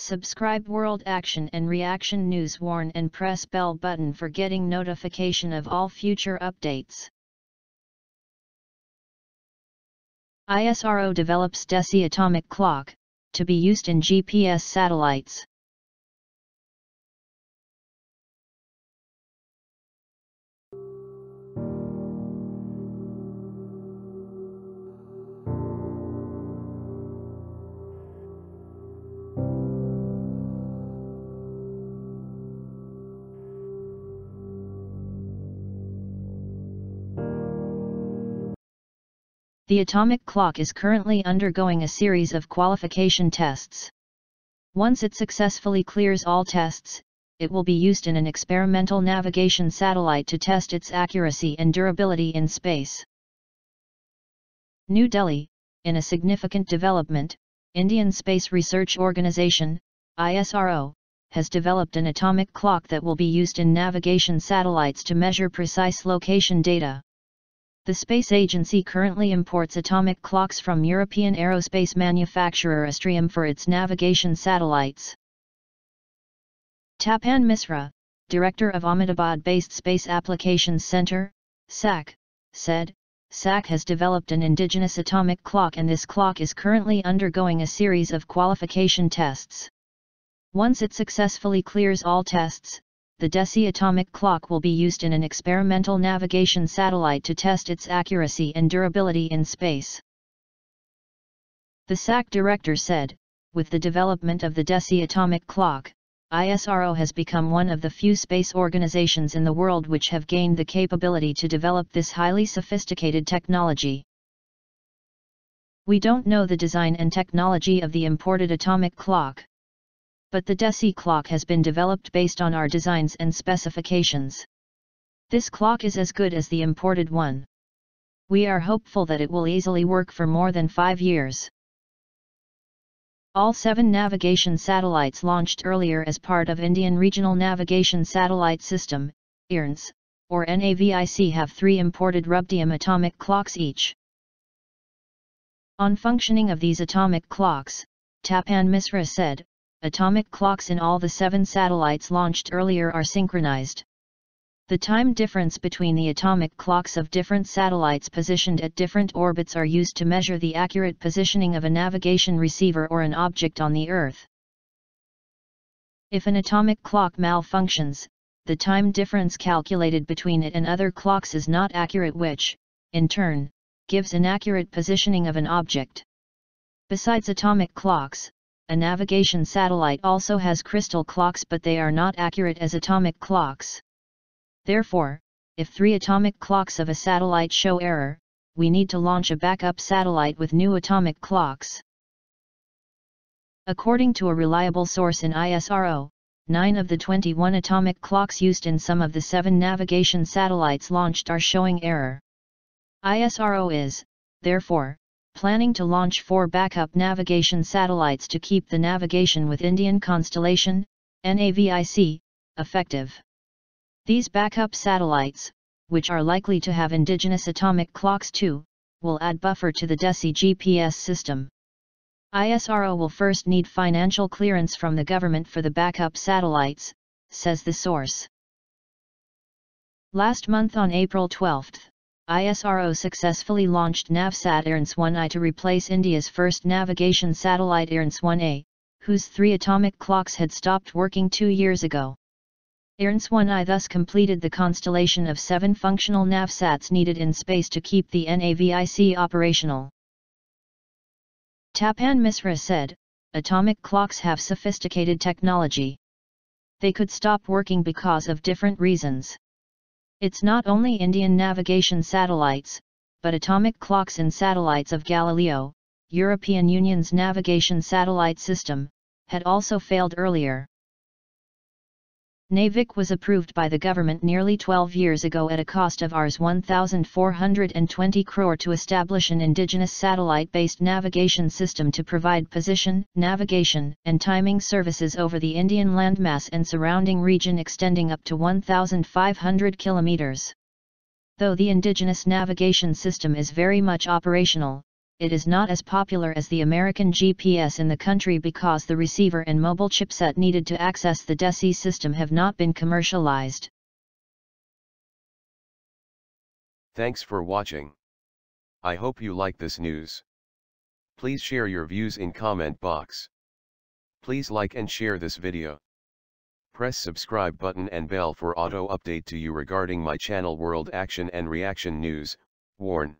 Subscribe World Action and Reaction News, warn and press bell button for getting notification of all future updates. Isro develops Desi atomic clock, to be used in GPS satellites. The atomic clock is currently undergoing a series of qualification tests. Once it successfully clears all tests, it will be used in an experimental navigation satellite to test its accuracy and durability in space. New Delhi, in a significant development, Indian Space Research Organisation, ISRO, has developed an atomic clock that will be used in navigation satellites to measure precise location data. The space agency currently imports atomic clocks from European aerospace manufacturer Astrium for its navigation satellites. Tapan Misra, director of Ahmadabad-based Space Applications Center, SAC, said, SAC has developed an indigenous atomic clock and this clock is currently undergoing a series of qualification tests. Once it successfully clears all tests, the Desi atomic clock will be used in an experimental navigation satellite to test its accuracy and durability in space. The SAC director said, with the development of the Desi atomic clock, ISRO has become one of the few space organizations in the world which have gained the capability to develop this highly sophisticated technology. We don't know the design and technology of the imported atomic clock. But the Desi clock has been developed based on our designs and specifications. This clock is as good as the imported one. We are hopeful that it will easily work for more than 5 years. All 7 navigation satellites launched earlier as part of Indian Regional Navigation Satellite System, IRNS, or NAVIC have 3 imported rubidium atomic clocks each. On functioning of these atomic clocks, Tapan Misra said, atomic clocks in all the 7 satellites launched earlier are synchronized. The time difference between the atomic clocks of different satellites positioned at different orbits are used to measure the accurate positioning of a navigation receiver or an object on the Earth. If an atomic clock malfunctions, the time difference calculated between it and other clocks is not accurate, which, in turn, gives inaccurate positioning of an object. Besides atomic clocks, a navigation satellite also has crystal clocks, but they are not accurate as atomic clocks. Therefore, if 3 atomic clocks of a satellite show error, we need to launch a backup satellite with new atomic clocks. According to a reliable source in ISRO, 9 of the 21 atomic clocks used in some of the 7 navigation satellites launched are showing error. ISRO is, therefore, planning to launch 4 backup navigation satellites to keep the navigation with Indian constellation, NAVIC, effective. These backup satellites, which are likely to have indigenous atomic clocks too, will add buffer to the Desi GPS system. ISRO will first need financial clearance from the government for the backup satellites, says the source. Last month on April 12, ISRO successfully launched Navsat IRNS-1I to replace India's first navigation satellite IRNS-1A, whose 3 atomic clocks had stopped working 2 years ago. IRNS-1I thus completed the constellation of 7 functional Navsats needed in space to keep the NAVIC operational. Tapan Misra said, atomic clocks have sophisticated technology. They could stop working because of different reasons. It's not only Indian navigation satellites, but atomic clocks in satellites of Galileo, European Union's navigation satellite system, had also failed earlier. NAVIC was approved by the government nearly 12 years ago at a cost of Rs 1,420 crore to establish an indigenous satellite-based navigation system to provide position, navigation, and timing services over the Indian landmass and surrounding region extending up to 1,500 kilometers. Though the indigenous navigation system is very much operational, it is not as popular as the American GPS in the country because the receiver and mobile chipset needed to access the Desi system have not been commercialized. Thanks for watching. I hope you like this news. Please share your views in comment box. Please like and share this video. Press subscribe button and bell for auto update to you regarding my channel World Action and Reaction News. Warn.